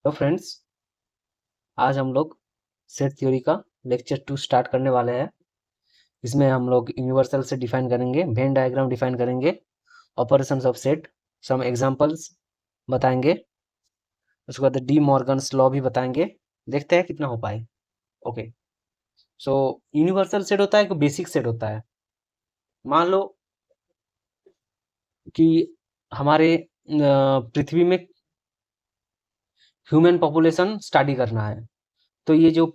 तो फ्रेंड्स, आज हम लोग सेट थ्योरी का लेक्चर 2 स्टार्ट करने वाले हैं। इसमें हम लोग यूनिवर्सल से डिफाइन करेंगे, वेन डायग्राम डिफाइन करेंगे, operations of set, some examples बताएंगे। उसके बाद डी मॉर्गन्स लॉ भी बताएंगे। देखते हैं कितना हो पाए। ओके, सो यूनिवर्सल सेट होता है कि बेसिक सेट होता है। मान लो कि हमारे पृथ्वी में ह्यूमन पॉपुलेशन स्टडी करना है, तो ये जो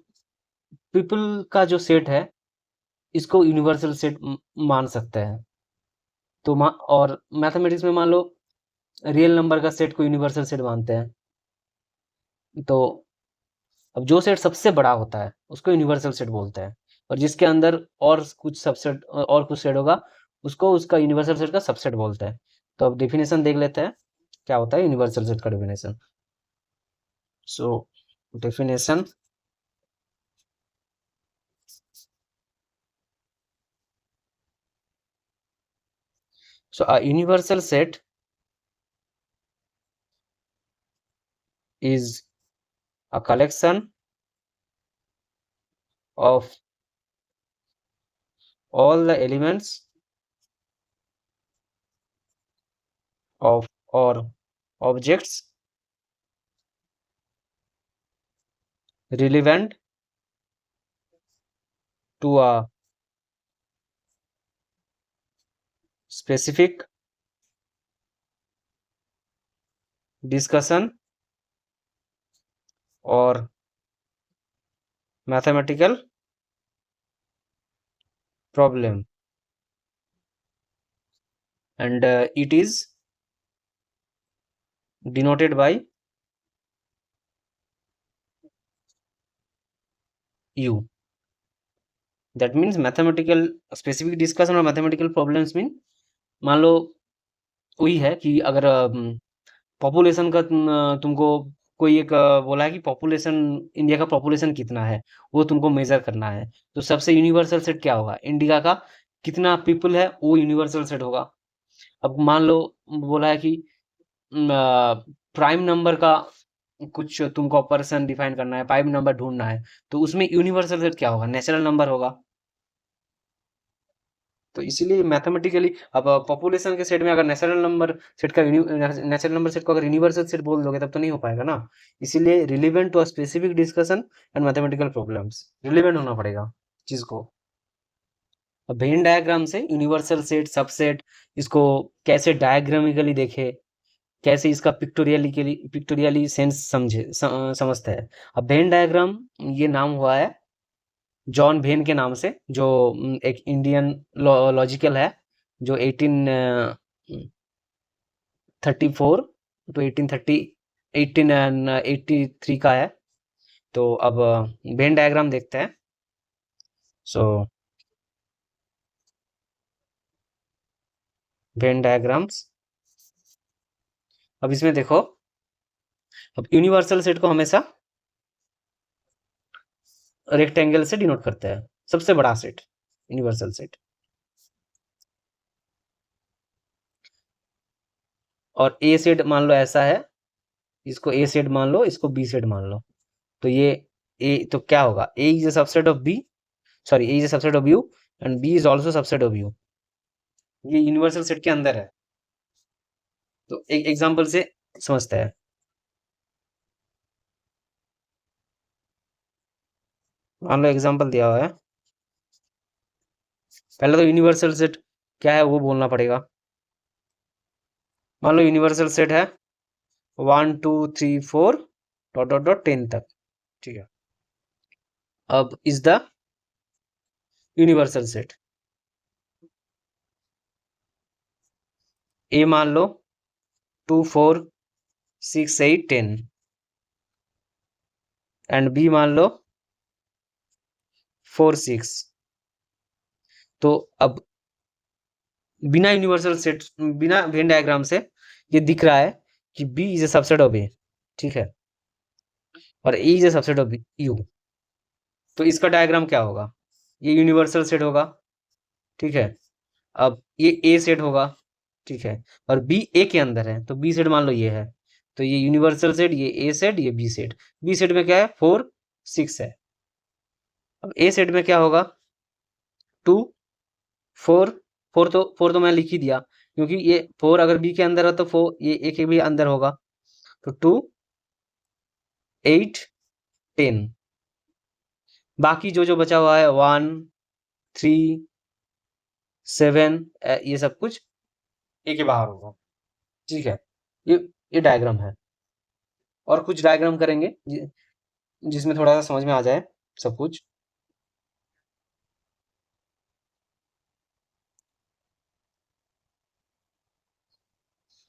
पीपल का जो सेट है, इसको यूनिवर्सल सेट मान सकते हैं। तो और मैथमेटिक्स में मान लो रियल नंबर का सेट को यूनिवर्सल सेट मानते हैं। तो अब जो सेट सबसे बड़ा होता है उसको यूनिवर्सल सेट बोलते हैं, और जिसके अंदर और कुछ सबसेट और कुछ सेट होगा उसको उसका यूनिवर्सल सेट का सबसेट बोलते हैं। तो अब डेफिनेशन देख लेते हैं क्या होता है यूनिवर्सल सेट का definition. So definition, so a universal set is a collection of all the elements of or objects relevant to a specific discussion or mathematical problem, and it is denoted by u. That means mathematical specific discussion और mathematical problems mean, मान लो वही है कि अगर population का तुमको कोई एक बोला है कि पॉपुलेशन, इंडिया का पॉपुलेशन कितना है वो तुमको मेजर करना है, तो सबसे यूनिवर्सल सेट क्या होगा? इंडिया का कितना पीपल है वो यूनिवर्सल सेट होगा। अब मान लो बोला है कि प्राइम नंबर का कुछ तुमको ऑपरेशन डिफाइन करना है, प्राइम नंबर ढूंढना है, तो उसमें यूनिवर्सल सेट क्या होगा? नेचुरल नंबर होगा। तो इसीलिए मैथमेटिकली अब पॉपुलेशन के सेट में अगर नेचुरल नंबर सेट का नेचुरल नंबर सेट को अगर यूनिवर्सल सेट बोल दोगे तब तो नहीं हो पाएगा ना। इसीलिए relevant to a specific discussion and mathematical problems, relevant होना पड़ेगा चीज को। अब वेन डायग्राम से यूनिवर्सल सेट, सबसेट, इसको कैसे डायग्रामिकली देखे, कैसे इसका पिक्टोरियली सेंस समझते हैं। अब वेन डायग्राम ये नाम हुआ है जॉन वेन के नाम से, जो एक इंडियन लॉजिकल है, जो 1834 टू 1883 का है। तो अब वेन डायग्राम देखते हैं। सो वेन डायग्राम्स, अब इसमें देखो, अब यूनिवर्सल सेट को हमेशा रेक्टेंगल से डिनोट करते हैं, सबसे बड़ा सेट यूनिवर्सल सेट। और ए सेट मान लो ऐसा है, इसको ए सेट मान लो, इसको बी सेट मान लो, तो ये ए, तो क्या होगा? A is a subset of B, sorry, A is a subset of U and B is also subset of U. ये यूनिवर्सल सेट के अंदर है। तो एक एग्जांपल से समझते हैं। मान लो एग्जांपल दिया हुआ है, पहले तो यूनिवर्सल सेट क्या है वो बोलना पड़ेगा। मान लो यूनिवर्सल सेट है 1 2 3 4 डॉट डॉट डॉट 10 तक, ठीक है। अब इज द यूनिवर्सल सेट। ए मान लो 2 4 6 8 10 एंड बी मान लो 4 6। तो अब बिना यूनिवर्सल सेट, बिना वेन डायग्राम से ये दिख रहा है कि B is a subset of A, ठीक है, और A is a subset of U. तो इसका डायग्राम क्या होगा? ये यूनिवर्सल सेट होगा, ठीक है। अब ये ए सेट होगा, ठीक है, और बी ए के अंदर है, तो बी सेट मान लो ये है। तो ये यूनिवर्सल सेट, ये ए सेट, ये बी सेट। बी सेट में क्या है? 4 6 है। अब ए सेट में क्या होगा? 2 4 4 तो मैं लिख ही दिया, क्योंकि ये 4 अगर बी के अंदर है तो 4 ये ए के भी अंदर होगा। तो 2 8 10। बाकी जो जो बचा हुआ है 1 3 7 ये सब कुछ ए के बाहर होगा। ठीक है, ये ये डायग्राम है। और कुछ डायग्राम करेंगे जिसमें थोड़ा सा समझ में आ जाए सब कुछ।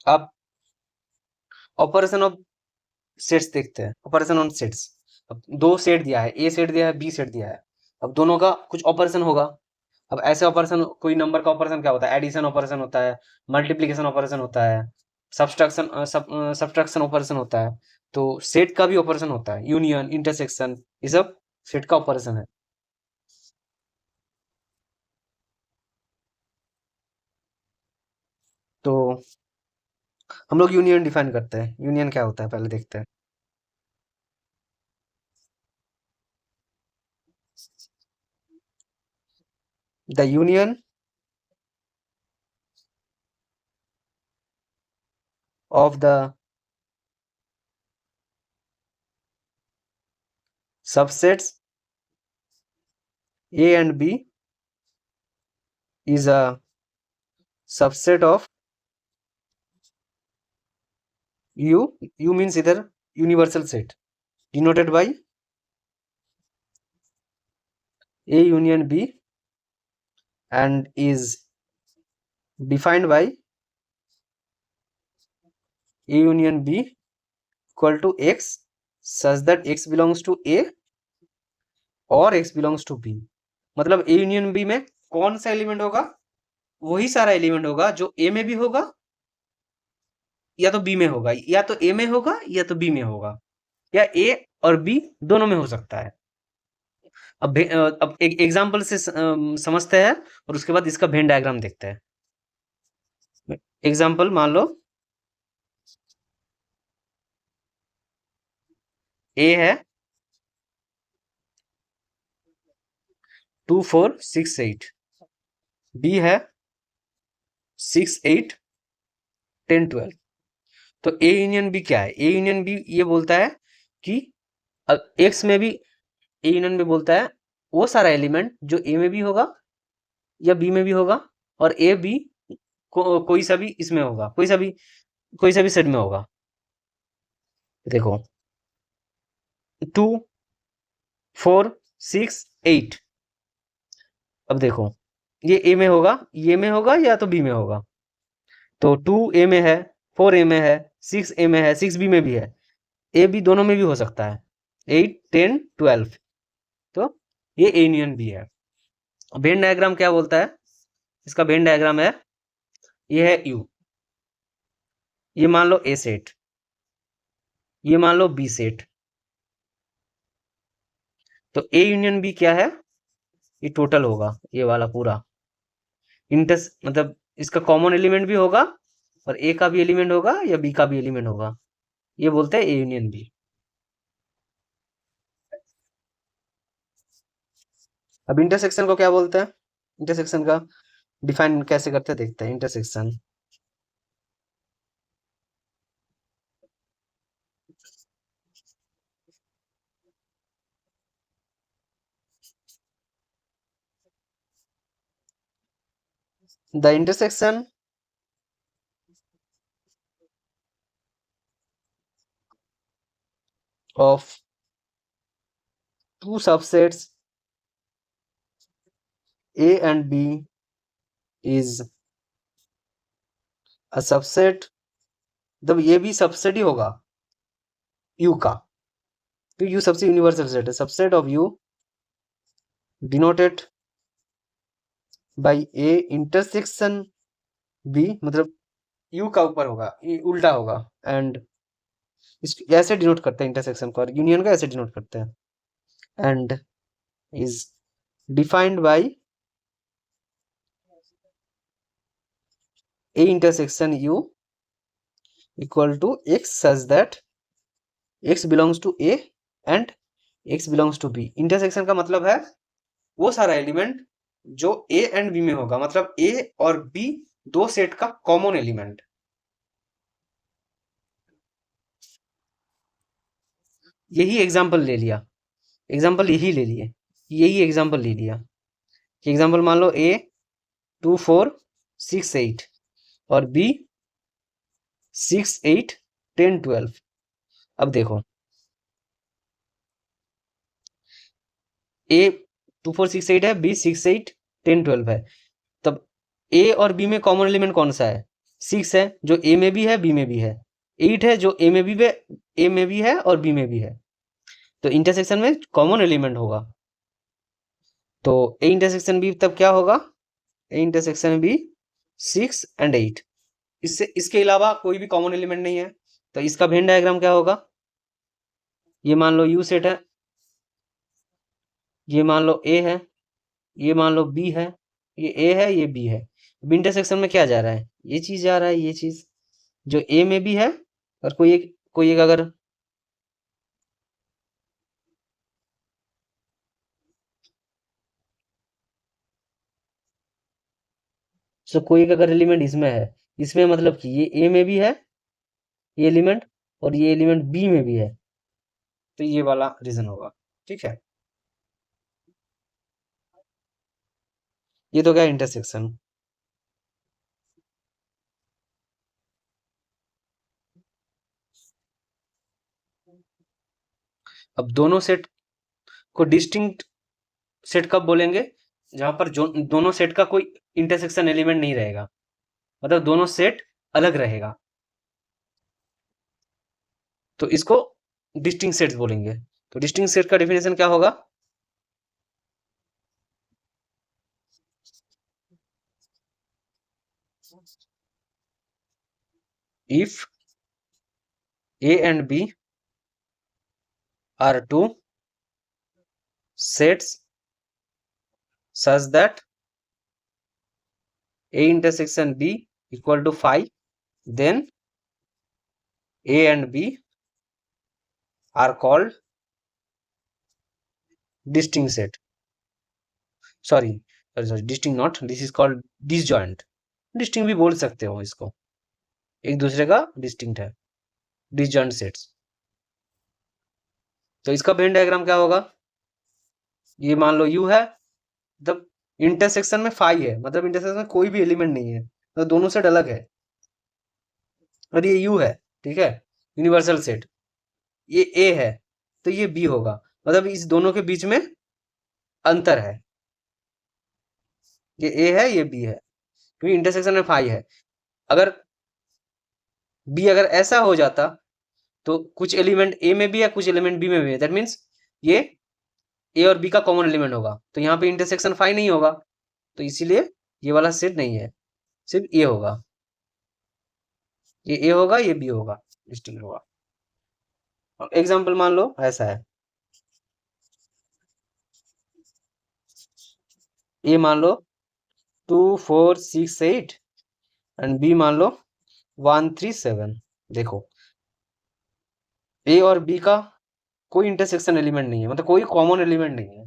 अब ऑपरेशन ऑफ सेट्स देखते हैं। Operation on sets. अब दो सेट दिया है, ए सेट दिया है, बी सेट दिया है। अब दोनों का कुछ ऑपरेशन होगा। अब ऐसे ऑपरेशन, कोई नंबर का ऑपरेशन क्या होता है? एडिशन ऑपरेशन होता है, मल्टीप्लिकेशन ऑपरेशन होता है, सब्ट्रैक्शन ऑपरेशन होता है। तो सेट का भी ऑपरेशन होता है, यूनियन, इंटरसेक्शन, ये सब सेट का ऑपरेशन है। तो हम लोग यूनियन डिफाइन करते हैं। यूनियन क्या होता है पहले देखते हैं। The union of the subsets A and B is a subset of U. U means either universal set denoted by A union B and is defined by A union B equal to X such that X belongs to A और X belongs to B। मतलब A union B में कौन सा element होगा? वही सारा element होगा जो A में भी होगा या तो B में होगा, या तो A में होगा या तो B में होगा, या A और B दोनों में हो सकता है। अब एक एग्जाम्पल से समझते हैं और उसके बाद इसका वेन डायग्राम देखते हैं। एग्जाम्पल मान लो ए है 2 4 6 8, बी है 6 8 10 12। तो ए यूनियन बी क्या है? ए यूनियन बी ये बोलता है कि एक्स में भी, ए यूनियन बी बोलता है वो सारा एलिमेंट जो ए में भी होगा या बी में भी होगा और ए बी कोई सा भी इसमें होगा, कोई सा भी सेट में होगा। देखो 2 4 6 8। अब देखो ये ए में होगा, ये में होगा या तो बी में होगा। तो 2 ए में है, 4 ए में है, 6 ए में है, 6 बी में भी है, ए बी दोनों में भी हो सकता है, 8 10 12। तो ये ए यूनियन बी है। वेन डायग्राम क्या बोलता है? इसका वेन डायग्राम है, ये है यू, ये मान लो ए सेट, ये मान लो बी सेट। तो ए यूनियन बी क्या है? ये टोटल होगा, ये वाला पूरा इंटस, मतलब इसका कॉमन एलिमेंट भी होगा और ए का भी एलिमेंट होगा या बी का भी एलिमेंट होगा, ये बोलते हैं ए यूनियन बी। अब इंटरसेक्शन को क्या बोलते हैं? इंटरसेक्शन का डिफाइन कैसे करते हैं देखते हैं। Intersection, the intersection of two subsets A and B is a subset। जब ये भी सबसेट ही होगा U का, तो U सबसे यूनिवर्सल सेट है। Subset of U denoted by A intersection B, मतलब U का ऊपर होगा, ये उल्टा होगा। एंड ऐसे डिनोट करते हैं इंटरसेक्शन को, और यूनियन को ऐसे डिनोट करते हैं। And is defined by A intersection U equal to x such that x belongs to a and x belongs to b। Intersection का मतलब है वो सारा एलिमेंट जो a एंड b में होगा, मतलब a और b दो सेट का कॉमन एलिमेंट। यही एग्जाम्पल ले लिया, एग्जाम्पल यही ले लिए, यही एग्जाम्पल ले लिया। एग्जाम्पल मान लो a 2 4 6 8 और b 6 8 10 12। अब देखो a 2 4 6 8 है, b 6 8 10 12 है। तब a और b में कॉमन एलिमेंट कौन सा है? 6 है जो a में भी है b में भी है। 8 है जो a में भी है और b में भी है। तो इंटरसेक्शन में कॉमन एलिमेंट होगा, तो a इंटरसेक्शन b तब क्या होगा? a intersection b 6 and 8। इससे इसके अलावा कोई भी कॉमन एलिमेंट नहीं है, तो इसका वेन डायग्राम क्या होगा? ये मान लो u सेट है, ये मान लो a है, ये मान लो b है, ये a है, ये b है। अब इंटरसेक्शन में क्या जा रहा है? ये चीज जा रहा है, ये चीज जो a में भी है, और कोई एक अगर कोई एक अगर एलिमेंट इसमें है, इसमें मतलब कि ये a में भी है ये एलिमेंट, और ये एलिमेंट b में भी है, तो ये वाला रीजन होगा। ठीक है, ये तो क्या इंटरसेक्शन। अब दोनों सेट को डिस्टिंक्ट सेट कब बोलेंगे? जहां पर जो दोनों सेट का कोई इंटरसेक्शन एलिमेंट नहीं रहेगा, मतलब दोनों सेट अलग रहेगा, तो इसको डिस्टिंक्ट सेट्स बोलेंगे। तो डिस्टिंक्ट सेट का डेफिनेशन क्या होगा? If a and b are two sets such that a intersection b equal to phi, then a and b are called distinct set. sorry distinct not, this is called disjoint। Distinct भी बोल सकते हो इसको, एक दूसरे का distinct है, disjoint sets. तो इसका वेन डायग्राम क्या होगा? ये मान लो u है, मतलब इंटरसेक्शन में फाई है, मतलब इंटरसेक्शन में कोई भी एलिमेंट नहीं है, तो दोनों सेट अलग है, और ये u है, ठीक है, यूनिवर्सल सेट। ये a है, तो ये b होगा, मतलब इस दोनों के बीच में अंतर है, ये a है, ये b है, क्योंकि इंटरसेक्शन में फाई है। अगर b अगर ऐसा हो जाता तो कुछ एलिमेंट a में भी है, कुछ एलिमेंट b में भी है, दैट मीन्स ये a और b का कॉमन एलिमेंट होगा, तो यहाँ पे इंटरसेक्शन फाई नहीं होगा, तो इसीलिए ये वाला सेट नहीं है, सिर्फ a होगा, ये a होगा, ये b होगा, डिस्टिंक्ट होगा। एग्जाम्पल मान लो ऐसा है, a मान लो 2 4 6 8 एंड b मान लो 1 3 7। देखो a और b का कोई इंटरसेक्शन एलिमेंट नहीं है, मतलब कोई कॉमन एलिमेंट नहीं है।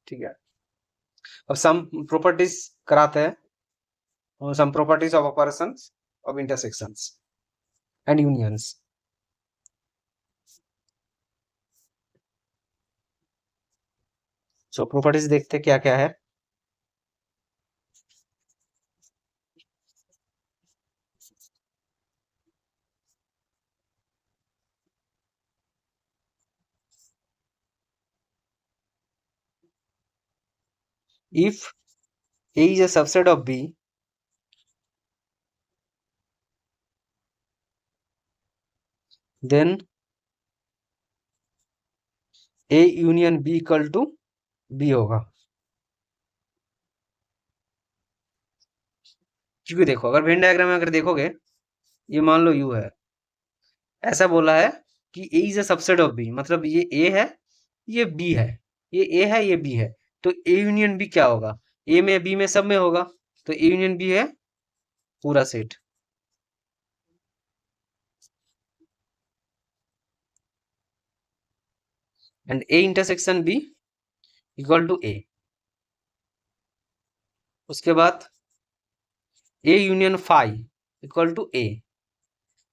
ठीक है, अब सम प्रॉपर्टीज कराते हैं, some properties of operations of intersections and unions. So properties देखते क्या क्या है। If a is a subset of b, then a union b equal to b होगा। क्योंकि देखो अगर वेन डायग्राम में अगर देखोगे, ये मान लो u है, ऐसा बोला है कि a is a subset of b, मतलब ये a है, ये b है, ये a है, ये b है, तो a यूनियन b क्या होगा? a में b में सब में होगा, तो a यूनियन b है पूरा set. And A intersection B equal to A. उसके बाद A union phi equal to A,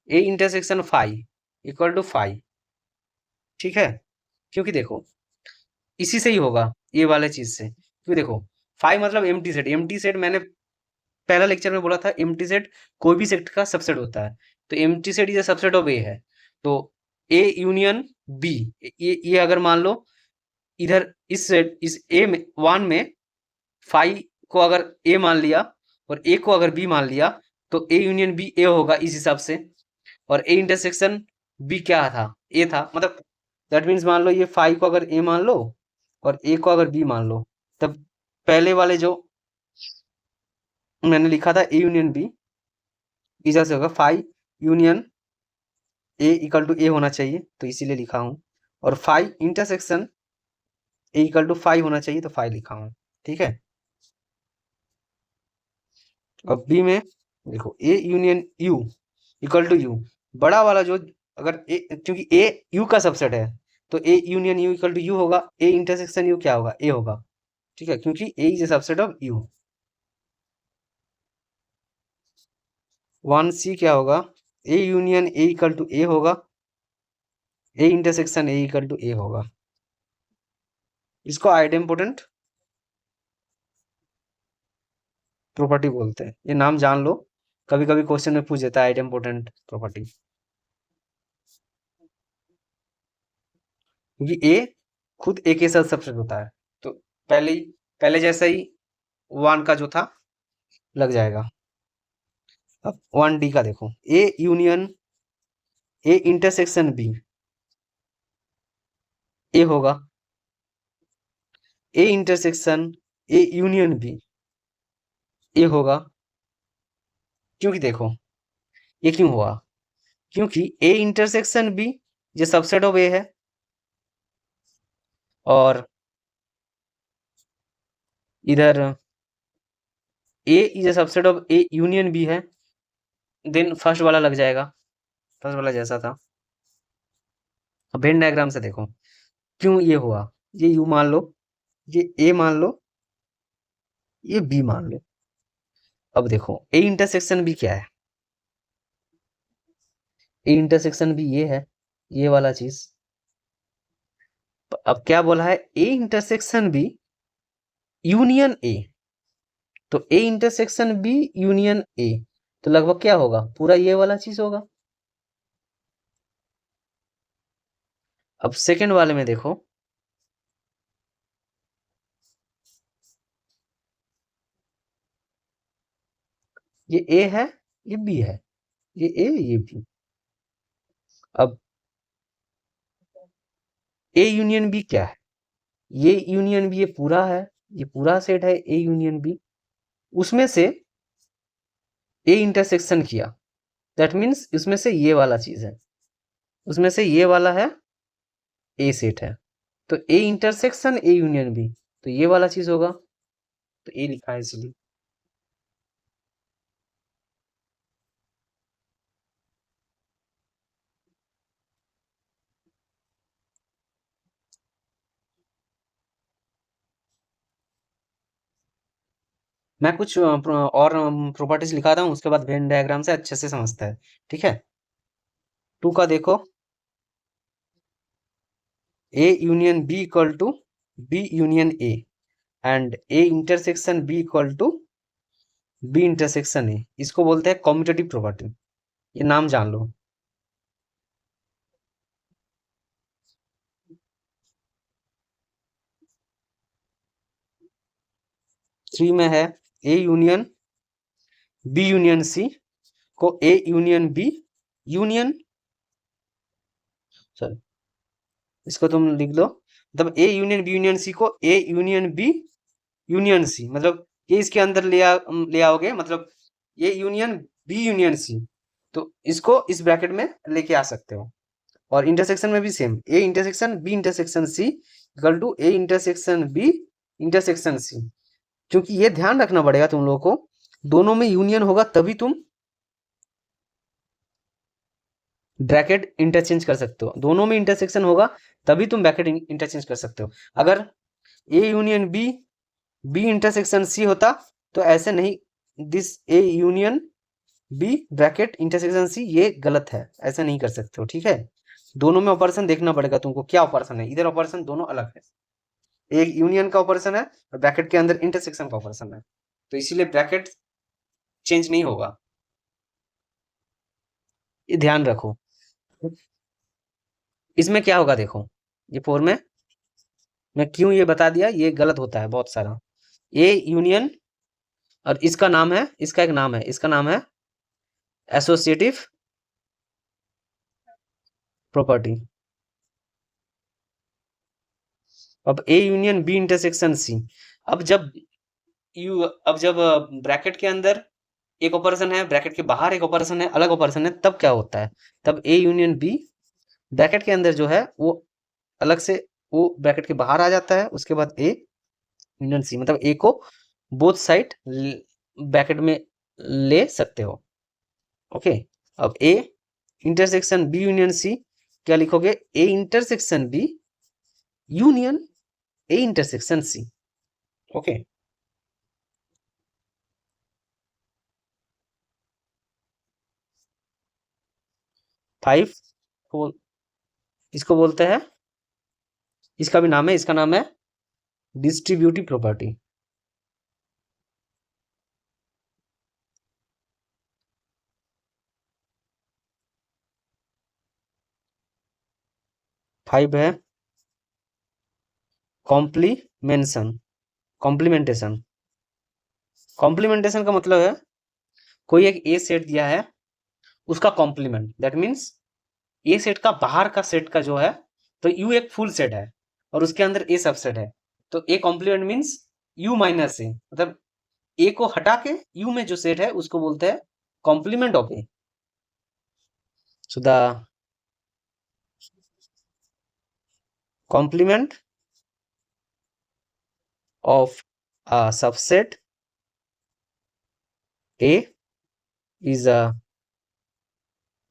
A intersection phi equal to phi. ठीक है, क्योंकि देखो इसी से ही होगा, ये वाले चीज से, क्योंकि देखो फाई मतलब एम्प्टी सेट। एम्प्टी सेट मैंने पहला लेक्चर में बोला था, एम्प्टी सेट कोई भी सेट का सबसेट होता है। तो empty set is a subset of A है। तो ए यूनियन बी, ये अगर मान लो इधर इस सेट, इस ए में वन में फाई को अगर ए मान लिया और ए को अगर बी मान लिया, तो ए यूनियन बी ए होगा इस हिसाब से। और ए इंटरसेक्शन बी क्या था, ए था। मतलब दैट मीन्स मान लो ये फाई को अगर ए मान लो और ए को अगर बी मान लो, तब पहले वाले जो मैंने लिखा था ए यूनियन बी, इधर से होगा phi union A equal to A होना चाहिए, तो इसीलिए लिखा हूँ। और phi intersection A equal to phi होना चाहिए, तो फाई लिखा हूँ। ठीक है, अब बी में देखो A union U equal to U, बड़ा वाला जो, अगर ए, क्योंकि ए यू का सबसेट है, तो A union U equal to U होगा। ए इंटरसेक्शन यू क्या होगा, ए होगा। ठीक है, क्योंकि A is a subset of U. One C क्या होगा, A union A equal to A होगा, A intersection A equal to A होगा। इसको आइडेम्पोटेंट प्रॉपर्टी बोलते हैं, ये नाम जान लो, कभी कभी क्वेश्चन में पूछ देता है आइडेम्पोटेंट प्रॉपर्टी। क्योंकि ए खुद ए के साथ सबसेट होता है, तो पहले जैसा ही वन का जो था लग जाएगा। अब वन डी का देखो, A union A intersection B A होगा, A intersection A union B A होगा। क्योंकि देखो ये क्यों हुआ, क्योंकि ए इंटरसेक्शन बी ये सबसेट ऑफ ए है, और इधर A is a subset of A union B है। देन फर्स्ट वाला लग जाएगा, फर्स्ट वाला जैसा था। अब वेन डायग्राम से देखो क्यों ये हुआ, ये यू मान लो, ये ए मान लो, ये बी मान लो। अब देखो ए इंटरसेक्शन बी क्या है, ए इंटरसेक्शन बी ये है, ये वाला चीज। अब क्या बोला है, A intersection B union A, तो A intersection B union A, तो लगभग क्या होगा, पूरा ये वाला चीज होगा। अब सेकंड वाले में देखो, ये ए है, ये बी है, ये ए ये बी। अब ए यूनियन बी क्या है, ये यूनियन बी, ये पूरा है, ये पूरा सेट है ए यूनियन बी, उसमें से ए इंटरसेक्शन किया, दैट मीन्स उसमें से ये वाला चीज है, उसमें से ये वाला है ए सेट है, तो A intersection A union B, तो ये वाला चीज होगा, तो ए लिखा है इसलिए। मैं कुछ और प्रॉपर्टीज लिखाता हूँ, उसके बाद वेन डायग्राम से अच्छे से समझता है। ठीक है, टू का देखो, A union B equal to B union A, and A intersection B equal to B intersection A, इसको बोलते हैं कॉम्यूटेटिव प्रॉपर्टी, ये नाम जान लो। थ्री में है A union B union C को A union B union, sorry इसको तुम लिख दो, मतलब A union B union C को A union B union C, मतलब ये इसके अंदर ले आओगे, मतलब ये यूनियन बी यूनियन सी, तो इसको इस ब्रैकेट में लेके आ सकते हो। और इंटरसेक्शन में भी same, A intersection B intersection C equal to A intersection B intersection C. क्योंकि ये ध्यान रखना पड़ेगा तुम लोगों को, दोनों में यूनियन होगा तभी तुम ब्रैकेट इंटरचेंज कर सकते हो, दोनों में इंटरसेक्शन होगा तभी तुम ब्रैकेट इंटरचेंज कर सकते हो। अगर A union B, B intersection C होता तो ऐसे नहीं, this A union B bracket intersection C, ये गलत है, ऐसा नहीं कर सकते हो, ठीक है। दोनों में ऑपरेशन देखना पड़ेगा तुमको, क्या ऑपरेशन है, इधर ऑपरेशन दोनों अलग है, एक यूनियन का ऑपरेशन है और ब्रैकेट के अंदर इंटरसेक्शन का ऑपरेशन है, तो इसीलिए ब्रैकेट चेंज नहीं होगा, ये ध्यान रखो। इसमें क्या होगा देखो, ये फोर में मैं क्यों ये बता दिया, ये गलत होता है बहुत सारा। ए यूनियन, और इसका नाम है, इसका एक नाम है, इसका नाम है एसोसिएटिव प्रॉपर्टी। अब A union B intersection C, अब जब जब ब्रैकेट के अंदर एक ऑपरेशन है, ब्रैकेट के बाहर एक ऑपरेशन है, अलग ऑपरेशन है, तब क्या होता है, तब ए यूनियन बी ब्रैकेट के अंदर जो है वो अलग से, वो ब्रैकेट के बाहर आ जाता है, उसके बाद ए यूनियन सी, मतलब ए को बोथ साइड ब्रैकेट में ले सकते हो, ओके। अब A intersection B union C, क्या लिखोगे, A intersection B union A intersection C, okay. 5 को इसको बोलते हैं, इसका भी नाम है, इसका नाम है डिस्ट्रीब्यूटिव प्रॉपर्टी। फाइव है कॉम्प्लीमेंशन, कॉम्प्लीमेंटेशन। कॉम्प्लीमेंटेशन का मतलब है कोई एक ए सेट दिया है, उसका complement, that means A set का बाहर का सेट का जो है, तो यू एक फुल सेट है और उसके अंदर ए सबसेट है, तो A complement means U minus A, मतलब ए को हटा के यू में जो सेट है उसको बोलते हैं complement of A. So the complement of a subset A is a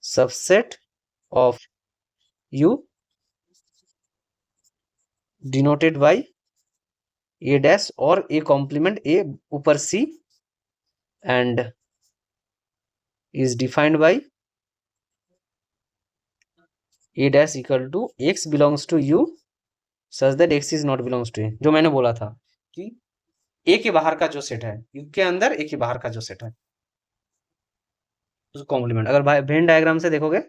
subset of U denoted by A dash और A complement A ऊपर C and is defined by A dash equal to X belongs to U such that X is not belongs to A, जो मैंने बोला था कि A के बाहर का जो सेट है, U के अंदर A के बाहर का जो सेट है उसको कॉम्प्लीमेंट। अगर वेन डायग्राम से देखोगे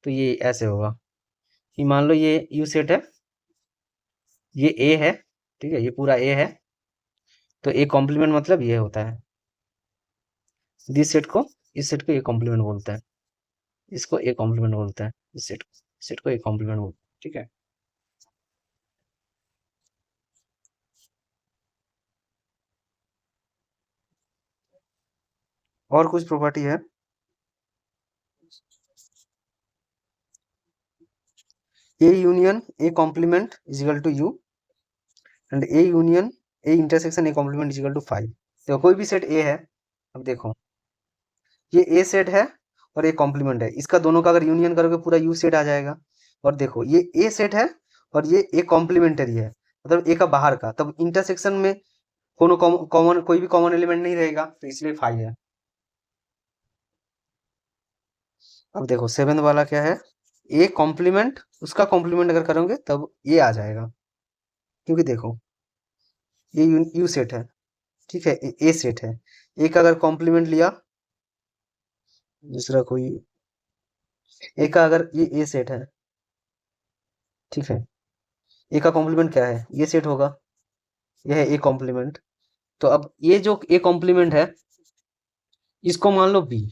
तो ये ऐसे होगा कि मान लो ये U सेट है, ये A है, ठीक है, ये पूरा A है, तो ए कॉम्प्लीमेंट मतलब ये होता है, दिस सेट को, इस सेट को ए कॉम्प्लीमेंट बोलता है, इसको ए कॉम्प्लीमेंट बोलता है, इस सेट को ए कॉम्प्लीमेंट बोलता है, ठीक है। और कुछ प्रॉपर्टी है, A union A complement is equal to U and A union A intersection A complement is equal to 5। देखो कोई भी सेट ए है, अब देखो ये ए सेट है और ए कॉम्प्लीमेंट है, इसका दोनों का अगर यूनियन करोगे पूरा यू सेट आ जाएगा, और देखो ये ए सेट है और ये ए कॉम्प्लीमेंटरी है, मतलब ए का बाहर का, तब इंटरसेक्शन में कोनो कॉमन कोई भी कॉमन एलिमेंट नहीं रहेगा, तो इसलिए 5 है। अब देखो 7 वाला क्या है, ए कॉम्प्लीमेंट, उसका कॉम्प्लीमेंट अगर करोगे तब ये आ जाएगा, क्योंकि देखो ये यू सेट है, ठीक है, ए सेट है, ए का अगर कॉम्प्लीमेंट लिया, दूसरा कोई ए का अगर ये ए सेट है, ठीक है, ए का कॉम्प्लीमेंट क्या है, ये सेट होगा, यह है ए कॉम्प्लीमेंट, तो अब ये जो ए कॉम्प्लीमेंट है इसको मान लो बी,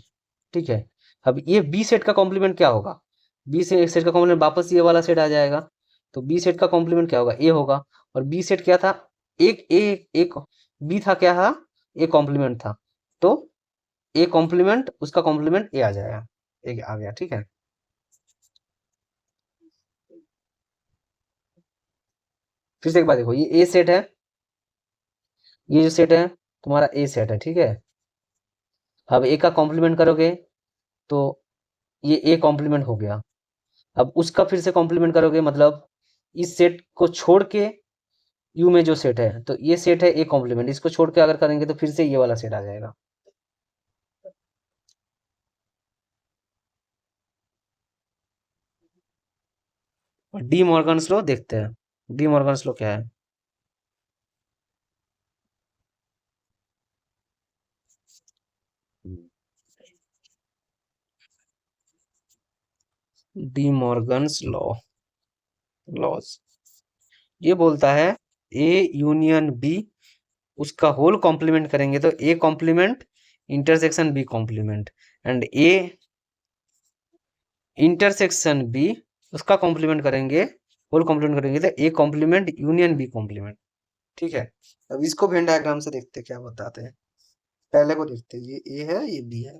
ठीक है, अब ये बी सेट का कॉम्प्लीमेंट क्या होगा, बी सेट का कॉम्प्लीमेंट वापस ये वाला सेट आ जाएगा, तो बी सेट का कॉम्प्लीमेंट क्या होगा, ए होगा, और बी सेट क्या था, एक ए, एक बी था, क्या था, ए कॉम्प्लीमेंट था, तो ए कॉम्प्लीमेंट उसका कॉम्प्लीमेंट ए आ जाएगा, एक आ गया, ठीक है। फिर से एक बात देखो, ये ए सेट है, ये जो सेट है तुम्हारा ए सेट है, ठीक है, अब ए का कॉम्प्लीमेंट करोगे तो ये ए कॉम्प्लीमेंट हो गया, अब उसका फिर से कॉम्प्लीमेंट करोगे, मतलब इस सेट को छोड़ के यू में जो सेट है, तो ये सेट है ए कॉम्प्लीमेंट, इसको छोड़ के अगर करेंगे तो फिर से ये वाला सेट आ जाएगा। और डी मॉर्गन्स लॉ देखते हैं, डी मॉर्गन्स लॉ क्या है। डी मॉर्गन्स लॉ, लॉज ये बोलता है ए यूनियन बी, उसका होल कॉम्प्लीमेंट करेंगे तो A complement intersection B complement, and A intersection B, उसका कॉम्प्लीमेंट करेंगे, होल कॉम्प्लीमेंट करेंगे तो A complement union B complement. ठीक है, अब इसको वेन डायग्राम से देखते हैं क्या बताते हैं। पहले को देखते हैं, ये ए है ये बी है,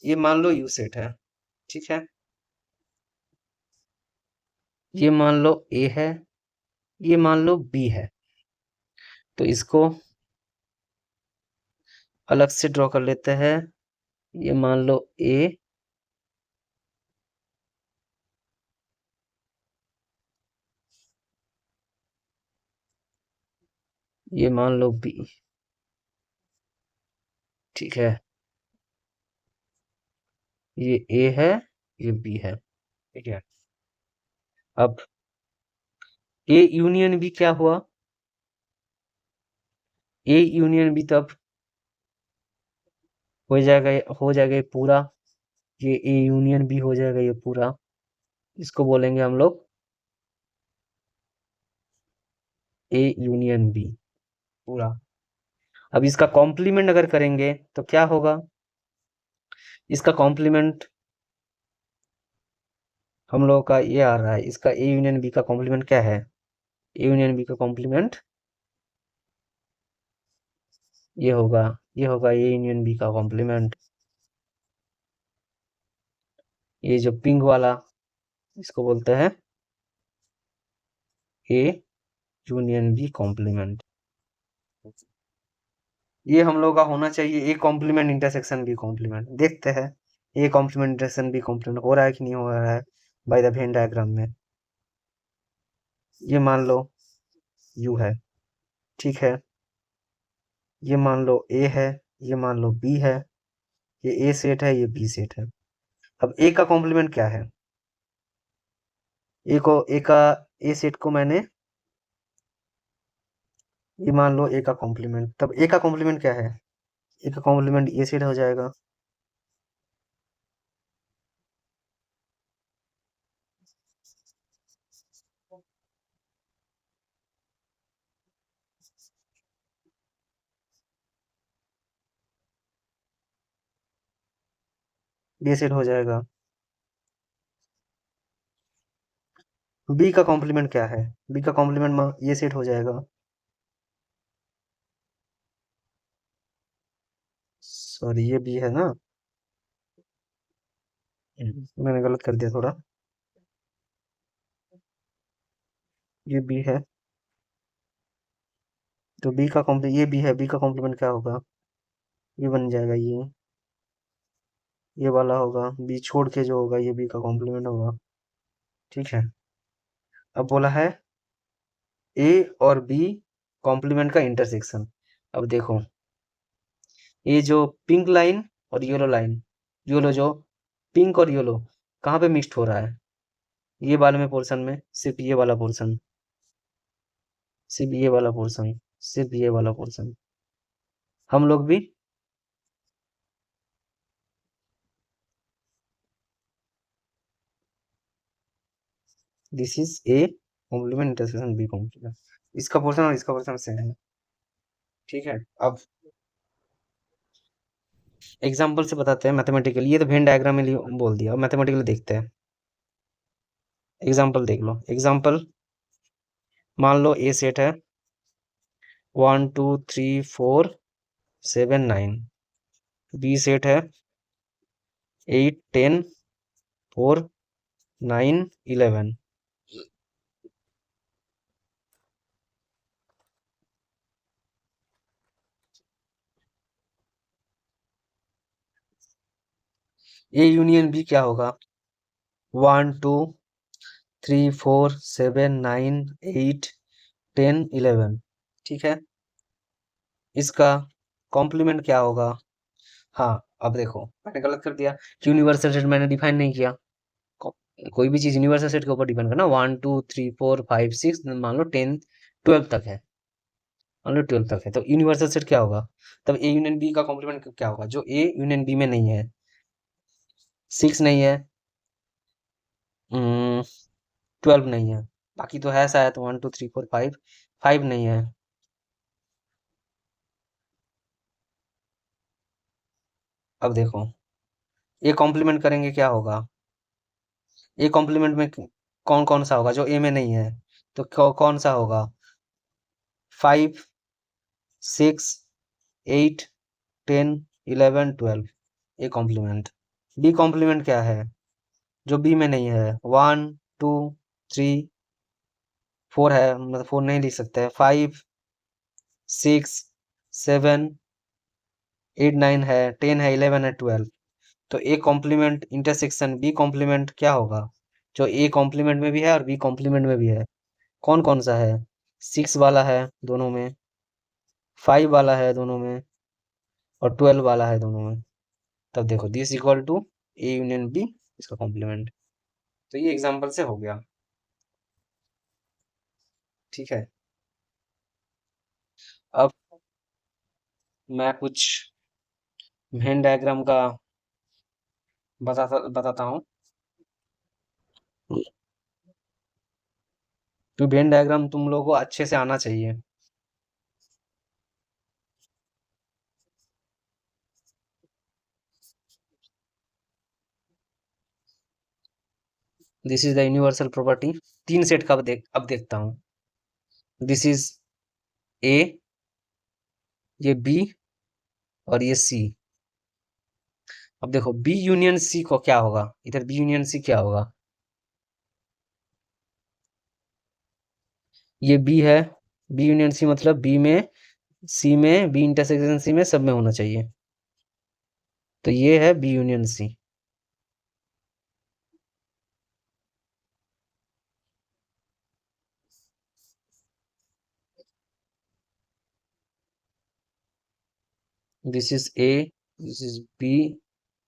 ये मान लो यू सेट है। ठीक है, ये मान लो ए है, ये मान लो बी है, तो इसको अलग से ड्रॉ कर लेते हैं। ये मान लो ए, ये मान लो बी। ठीक है, ये ए है, ये बी है। ठीक है, अब ए यूनियन बी क्या हुआ, ए यूनियन बी तब हो जाएगा ये पूरा, ये ए यूनियन बी हो जाएगा ये पूरा, इसको बोलेंगे हम लोग ए यूनियन बी पूरा। अब इसका कॉम्प्लीमेंट अगर करेंगे तो क्या होगा, इसका कॉम्प्लीमेंट हम लोगों का ये आ रहा है, इसका ए यूनियन बी का कॉम्प्लीमेंट क्या है, ए यूनियन बी का कॉम्प्लीमेंट ये होगा, ये होगा ए यूनियन बी का कॉम्प्लीमेंट। ये जो पिंक वाला, इसको बोलते हैं ए यूनियन बी कॉम्प्लीमेंट। ये हम लोग का होना चाहिए A complement intersection B complement. देखते हैं A complement intersection B complement हो रहा है कि नहीं हो रहा है बाय द वेन डायग्राम में। ये मान लो यू है। ठीक है, ये मान लो ए है, ये मान लो बी है, ये ए सेट है, ये बी सेट है। अब ए का कॉम्प्लीमेंट क्या है, ए का ए सेट को मैंने, ये मान लो ए का कॉम्प्लीमेंट, तब ए का कॉम्प्लीमेंट क्या है, ए का कॉम्प्लीमेंट ए सेट हो जाएगा। बी सेट हो जाएगा। बी का कॉम्प्लीमेंट क्या है, बी का कॉम्प्लीमेंट ये सेट हो जाएगा। सॉरी ये बी है ना, मैंने गलत कर दिया थोड़ा। ये बी है, तो बी का कॉम्प्ली ये बी है, बी का कॉम्प्लीमेंट क्या होगा, ये बन जाएगा ये वाला होगा, बी छोड़ के जो होगा ये बी का कॉम्प्लीमेंट होगा। ठीक है, अब बोला है ए और बी कॉम्प्लीमेंट का इंटरसेक्शन। अब देखो, ये जो पिंक लाइन और येलो लाइन, येलो जो पिंक और येलो कहाँ पे मिक्सड हो रहा है, ये वाले में पोर्शन में, सिर्फ ये वाला पोर्शन, सिर्फ ये वाला पोर्शन, सिर्फ ये वाला पोर्शन। हम लोग भी this is A complement intersection B complement, इसका पोर्शन और इसका पोर्शन सेम है। ठीक है, अब एग्जाम्पल से बताते हैं मैथमेटिकली, ये तो वेन डायग्राम में बोल दिया, अब मैथमेटिकली देखते हैं। एग्जाम्पल देख लो, एग्जाम्पल मान लो ए सेट है 1 2 3 4 7 9, बी सेट है 8 10 4 9 11। ए यूनियन बी क्या होगा, 1 2 3 4 7 9 8 10 11, ठीक है। इसका कॉम्प्लीमेंट क्या होगा? हाँ, अब देखो मैंने गलत कर दिया कि यूनिवर्सल सेट मैंने डिफाइन नहीं किया। कोई भी चीज यूनिवर्सल सेट के ऊपर डिपेंड करना। 1 2 3 4 5 6 मान लो 10 12 तक है, मान लो 12 तक है, तो यूनिवर्सल सेट क्या होगा? तब ए यूनियन बी का कॉम्प्लीमेंट क्या होगा जो ए यूनियन बी में नहीं है? 6 नहीं है, 12 नहीं है, बाकी तो है शायद 1 2 3 4 5, 5 नहीं है। अब देखो ए कॉम्प्लीमेंट करेंगे क्या होगा? ए कॉम्प्लीमेंट में कौन कौन सा होगा जो ए में नहीं है? तो कौन सा होगा? 5 6 8 10 11 12, ए कॉम्प्लीमेंट। बी कॉम्प्लीमेंट क्या है जो बी में नहीं है? 1 2 3 4 है, मतलब 4 नहीं लिख सकते हैं, 5 6 7 8 9 है, 10 है, 11 है, 12। तो A complement intersection B complement क्या होगा जो ए कॉम्प्लीमेंट में भी है और बी कॉम्प्लीमेंट में भी है? कौन कौन सा है? 6 वाला है दोनों में, 5 वाला है दोनों में, और 12 वाला है दोनों में। तब देखो this equal to A union B, इसका कॉम्प्लीमेंट। तो ये एग्जांपल से हो गया, ठीक है। अब मैं कुछ वेन डायग्राम का बताता हूँ। तो वेन डायग्राम तुम लोगों को अच्छे से आना चाहिए। This is the universal property. तीन सेट का अब देखता हूँ। दिस इज ए, ये बी और ये सी। अब देखो बी यूनियन सी को क्या होगा, इधर बी यूनियन सी क्या होगा? ये बी है, बी यूनियन सी मतलब बी में सी में, बी इंटरसेक्शन सी में, सब में होना चाहिए। तो ये है B union C. This is A, this is B,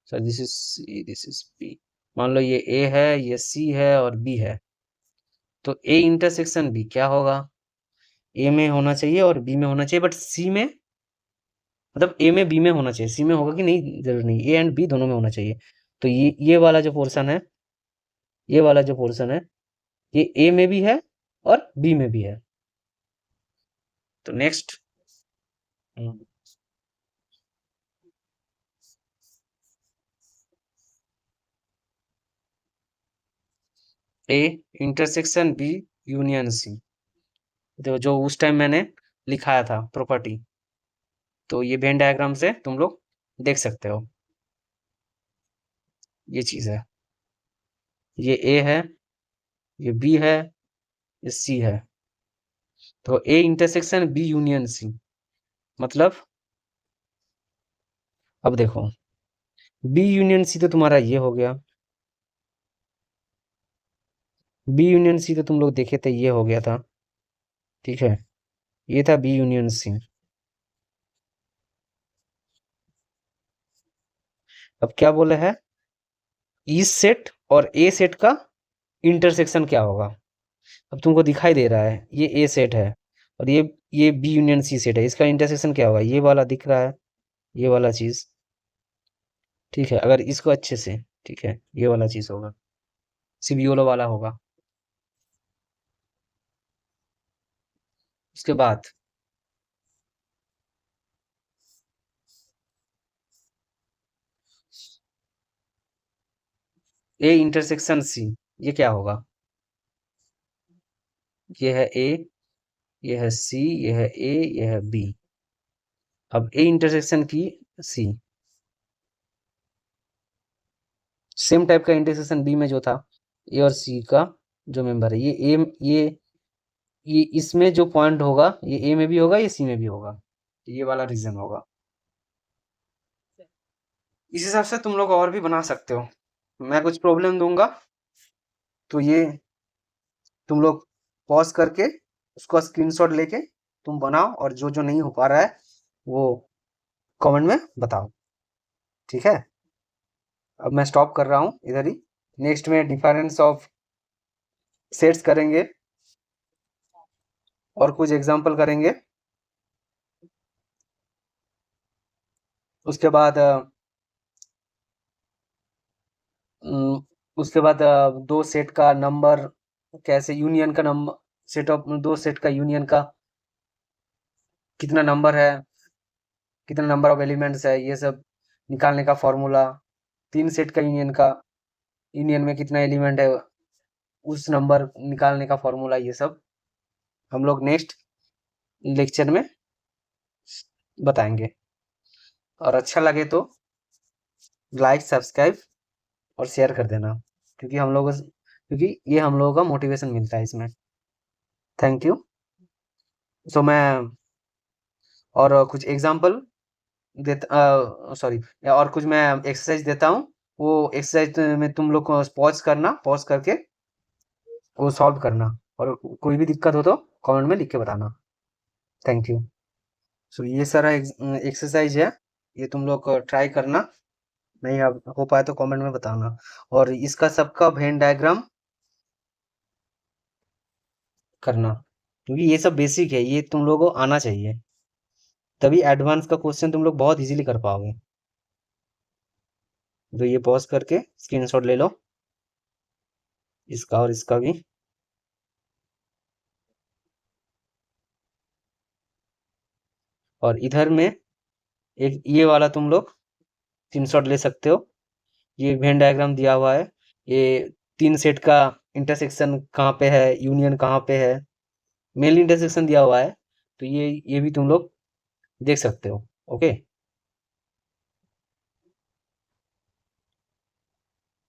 sir this is C, this is B. मान लो ये ए है, ये सी है और बी है। तो ए इंटरसेक्शन बी क्या होगा? ए में होना चाहिए और बी में होना चाहिए, बट सी में, मतलब ए में बी में होना चाहिए, सी में होगा कि नहीं जरूर नहीं, ए एंड बी दोनों में होना चाहिए। तो ये वाला जो पोर्शन है, ये वाला जो पोर्शन है, ये ए में भी है और बी में भी है। तो next, A intersection B union C, तो जो उस टाइम मैंने लिखाया था प्रॉपर्टी, तो ये वेन डायग्राम से तुम लोग देख सकते हो। ये चीज है, ये ए है, ये बी है, ये सी है। तो A intersection B union C मतलब, अब देखो बी यूनियन सी तो तुम्हारा ये हो गया, बी यूनियन सी तो तुम लोग देखे थे ये हो गया था, ठीक है। ये था बी यूनियन सी। अब क्या बोले है, इस सेट और ए सेट का इंटरसेक्शन क्या होगा? अब तुमको दिखाई दे रहा है ये ए सेट है और ये बी यूनियन सी सेट है, इसका इंटरसेक्शन क्या होगा? ये वाला दिख रहा है, ये वाला चीज, ठीक है। अगर इसको अच्छे से, ठीक है, ये वाला चीज होगा, सिबियोलो वाला होगा। उसके बाद ए इंटरसेक्शन सी, ये क्या होगा? ये है ए, ये है सी, ये है ए, ये है बी। अब ए इंटरसेक्शन की सी, सेम टाइप का इंटरसेक्शन बी में जो था, ए और सी का जो मेंबर है, ये इसमें जो पॉइंट होगा ये ए में भी होगा, ये सी में भी होगा, ये वाला रीजन होगा। इस हिसाब से तुम लोग और भी बना सकते हो। मैं कुछ प्रॉब्लम दूंगा, तो ये तुम लोग पॉज करके उसका स्क्रीनशॉट लेके तुम बनाओ, और जो जो नहीं हो पा रहा है वो कमेंट में बताओ, ठीक है। अब मैं स्टॉप कर रहा हूँ इधर ही। नेक्स्ट में डिफरेंस ऑफ सेट्स करेंगे और कुछ एग्जांपल करेंगे। उसके बाद दो सेट का नंबर कैसे, यूनियन का नंबर, सेट ऑफ दो सेट का यूनियन का कितना नंबर है, कितना नंबर ऑफ एलिमेंट्स है, ये सब निकालने का फॉर्मूला। तीन सेट का यूनियन में कितना एलिमेंट है, उस नंबर निकालने का फॉर्मूला, ये सब हम लोग नेक्स्ट लेक्चर में बताएंगे। और अच्छा लगे तो लाइक, सब्सक्राइब और शेयर कर देना, क्योंकि ये हम लोगों का मोटिवेशन मिलता है इसमें। Thank you. सो मैं और कुछ एग्जांपल सॉरी, और कुछ मैं एक्सरसाइज देता हूँ, वो एक्सरसाइज में तुम लोग को पॉज करके वो सॉल्व करना, और कोई भी दिक्कत हो तो कमेंट में लिख के बताना। Thank you. सो ये सारा एक्सरसाइज है, ये तुम लोग ट्राई करना, नहीं हो पाए तो कमेंट में बताना। और इसका सबका वेन डायग्राम करना, क्योंकि ये सब बेसिक है, ये तुम लोगों को आना चाहिए, तभी एडवांस का क्वेश्चन तुम लोग बहुत इजीली कर पाओगे। तो ये पॉज करके स्क्रीनशॉट ले लो, इसका और इसका भी। और इधर में एक ये वाला तुम लोग स्क्रीनशॉट ले सकते हो, ये वेन डायग्राम दिया हुआ है, ये तीन सेट का इंटरसेक्शन कहाँ पे है, यूनियन कहाँ पे है, मेनली इंटरसेक्शन दिया हुआ है, तो ये भी तुम लोग देख सकते हो। ओके।